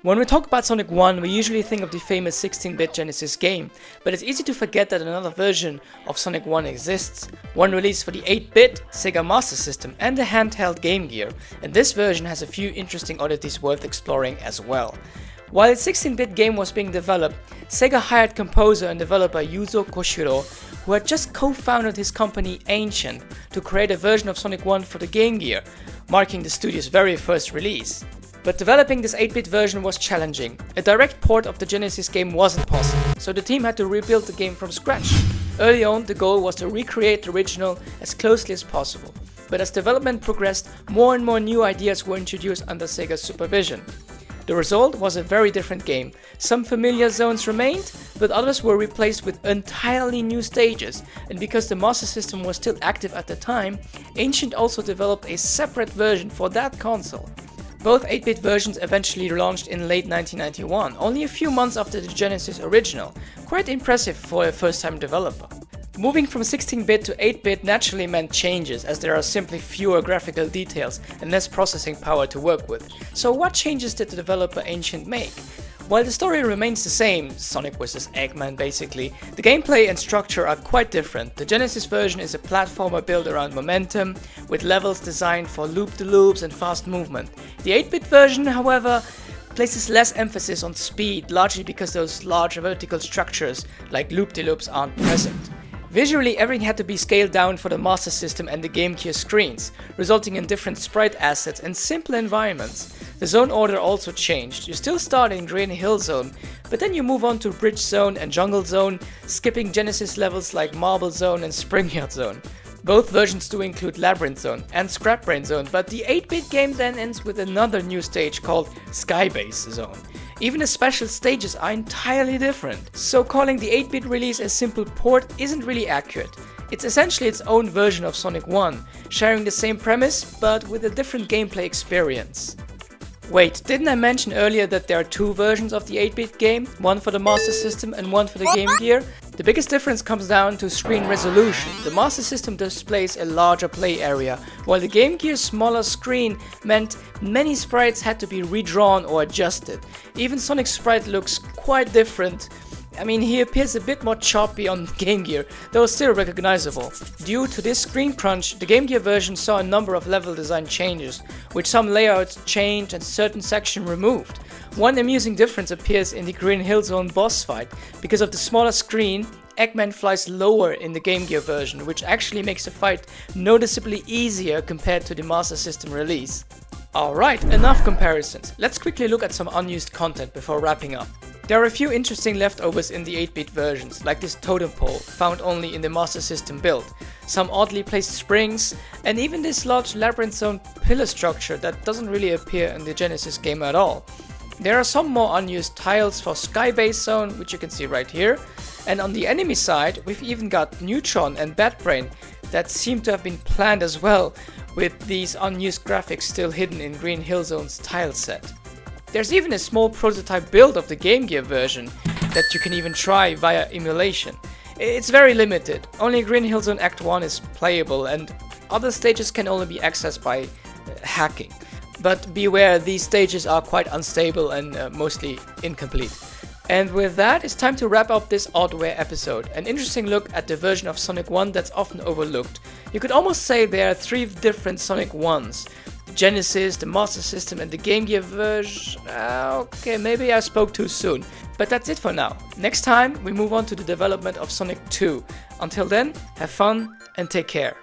When we talk about Sonic 1, we usually think of the famous 16-bit Genesis game, but it's easy to forget that another version of Sonic 1 exists, one released for the 8-bit Sega Master System and the handheld Game Gear, and this version has a few interesting oddities worth exploring as well. While its 16-bit game was being developed, Sega hired composer and developer Yuzo Koshiro, who had just co-founded his company Ancient, to create a version of Sonic 1 for the Game Gear, marking the studio's very first release. But developing this 8-bit version was challenging. A direct port of the Genesis game wasn't possible, so the team had to rebuild the game from scratch. Early on, the goal was to recreate the original as closely as possible. But as development progressed, more and more new ideas were introduced under Sega's supervision. The result was a very different game. Some familiar zones remained, but others were replaced with entirely new stages, and because the Master System was still active at the time, Ancient also developed a separate version for that console. Both 8-bit versions eventually launched in late 1991, only a few months after the Genesis original, quite impressive for a first-time developer. Moving from 16-bit to 8-bit naturally meant changes, as there are simply fewer graphical details and less processing power to work with. So what changes did the developer Ancient make? While the story remains the same, Sonic vs. Eggman basically, the gameplay and structure are quite different. The Genesis version is a platformer built around momentum, with levels designed for loop-de-loops and fast movement. The 8-bit version, however, places less emphasis on speed, largely because those large vertical structures like loop-de-loops aren't present. Visually, everything had to be scaled down for the Master System and the Game Gear screens, resulting in different sprite assets and simple environments. The zone order also changed. You still start in Green Hill Zone, but then you move on to Bridge Zone and Jungle Zone, skipping Genesis levels like Marble Zone and Springyard Zone. Both versions do include Labyrinth Zone and Scrap Brain Zone, but the 8-bit game then ends with another new stage called Skybase Zone. Even the special stages are entirely different, so calling the 8-bit release a simple port isn't really accurate. It's essentially its own version of Sonic 1, sharing the same premise but with a different gameplay experience. Wait, didn't I mention earlier that there are two versions of the 8-bit game, one for the Master System and one for the Game Gear? The biggest difference comes down to screen resolution. The Master System displays a larger play area, while the Game Gear's smaller screen meant many sprites had to be redrawn or adjusted. Even Sonic's sprite looks quite different. I mean, he appears a bit more choppy on Game Gear, though still recognizable. Due to this screen crunch, the Game Gear version saw a number of level design changes, with some layouts changed and certain sections removed. One amusing difference appears in the Green Hill Zone boss fight. Because of the smaller screen, Eggman flies lower in the Game Gear version, which actually makes the fight noticeably easier compared to the Master System release. Alright, enough comparisons. Let's quickly look at some unused content before wrapping up. There are a few interesting leftovers in the 8-bit versions, like this totem pole, found only in the Master System build, some oddly placed springs, and even this large Labyrinth Zone pillar structure that doesn't really appear in the Genesis game at all. There are some more unused tiles for Skybase Zone, which you can see right here, and on the enemy side we've even got Neutron and Batbrain that seem to have been planned as well, with these unused graphics still hidden in Green Hill Zone's tile set. There's even a small prototype build of the Game Gear version that you can even try via emulation. It's very limited, only Green Hill Zone Act 1 is playable and other stages can only be accessed by hacking. But beware, these stages are quite unstable and mostly incomplete. And with that, it's time to wrap up this ODDWARE episode, an interesting look at the version of Sonic 1 that's often overlooked. You could almost say there are three different Sonic 1s. The Genesis, the Master System and the Game Gear version. Okay, maybe I spoke too soon. But that's it for now. Next time we move on to the development of Sonic 2. Until then, have fun and take care.